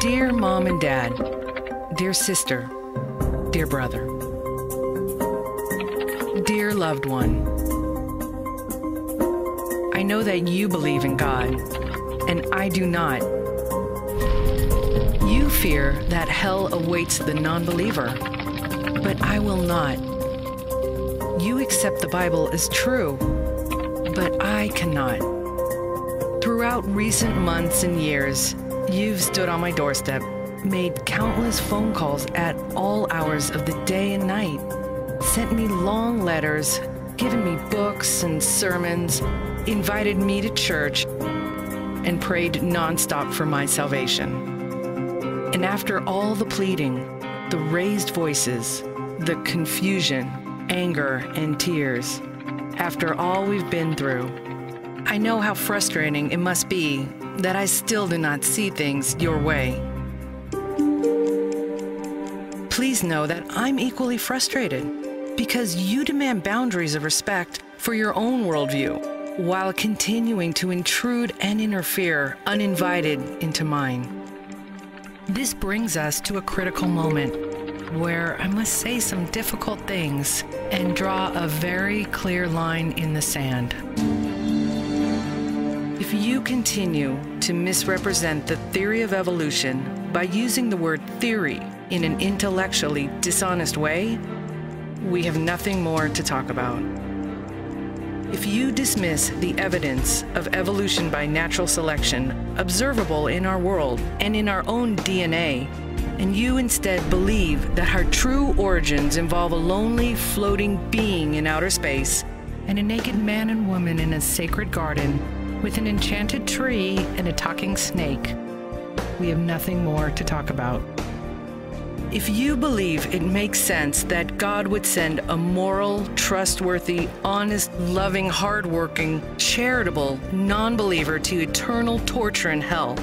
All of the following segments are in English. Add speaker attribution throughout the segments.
Speaker 1: Dear Mom and Dad, dear sister, dear brother, dear loved one, I know that you believe in God, and I do not. You fear that hell awaits the non-believer, but I will not. You accept the Bible as true, but I cannot. Throughout recent months and years, you've stood on my doorstep, made countless phone calls at all hours of the day and night, sent me long letters, given me books and sermons, invited me to church, and prayed nonstop for my salvation. And after all the pleading, the raised voices, the confusion, anger, and tears, after all we've been through, I know how frustrating it must be that I still do not see things your way. Please know that I'm equally frustrated because you demand boundaries of respect for your own worldview while continuing to intrude and interfere uninvited into mine. This brings us to a critical moment where I must say some difficult things and draw a very clear line in the sand. If you continue to misrepresent the theory of evolution by using the word theory in an intellectually dishonest way, we have nothing more to talk about. If you dismiss the evidence of evolution by natural selection observable in our world and in our own DNA, and you instead believe that our true origins involve a lonely, floating being in outer space and a naked man and woman in a sacred garden with an enchanted tree and a talking snake, we have nothing more to talk about. If you believe it makes sense that God would send a moral, trustworthy, honest, loving, hardworking, charitable non-believer to eternal torture in hell,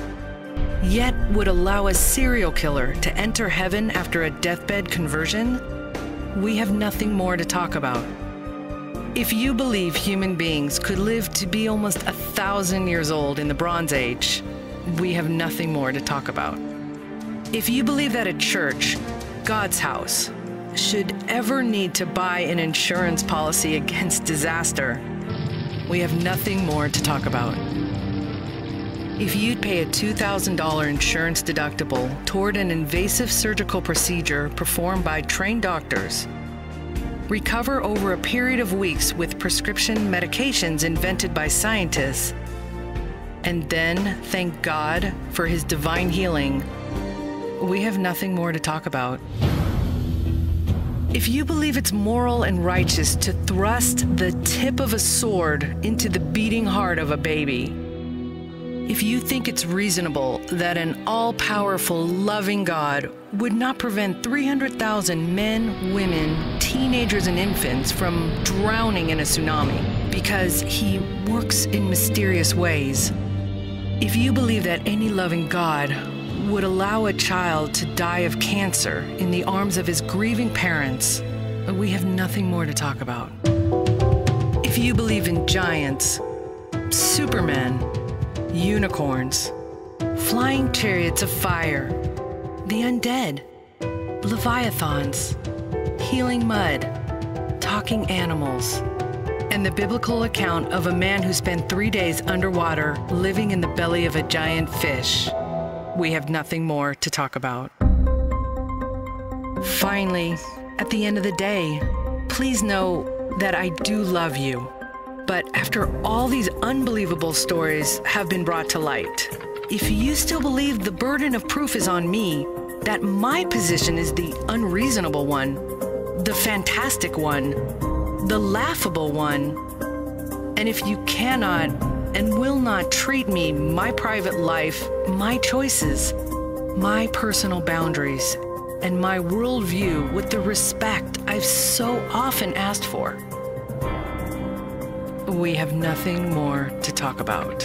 Speaker 1: yet would allow a serial killer to enter heaven after a deathbed conversion, we have nothing more to talk about. If you believe human beings could live to be almost 1,000 years old in the Bronze Age, we have nothing more to talk about. If you believe that a church, God's house, should ever need to buy an insurance policy against disaster, we have nothing more to talk about. If you'd pay a $2,000 insurance deductible toward an invasive surgical procedure performed by trained doctors, recover over a period of weeks with prescription medications invented by scientists, and then thank God for his divine healing, we have nothing more to talk about. If you believe it's moral and righteous to thrust the tip of a sword into the beating heart of a baby, if you think it's reasonable that an all-powerful, loving God would not prevent 300,000 men, women, teenagers, and infants from drowning in a tsunami because he works in mysterious ways, if you believe that any loving God would allow a child to die of cancer in the arms of his grieving parents, we have nothing more to talk about. If you believe in giants, supermen, unicorns, flying chariots of fire, the undead, leviathans, healing mud, talking animals, and the biblical account of a man who spent 3 days underwater living in the belly of a giant fish, we have nothing more to talk about. Finally, at the end of the day, please know that I do love you. But after all these unbelievable stories have been brought to light, if you still believe the burden of proof is on me, that my position is the unreasonable one, the fantastic one, the laughable one, and if you cannot and will not treat me, my private life, my choices, my personal boundaries, and my worldview with the respect I've so often asked for, we have nothing more to talk about.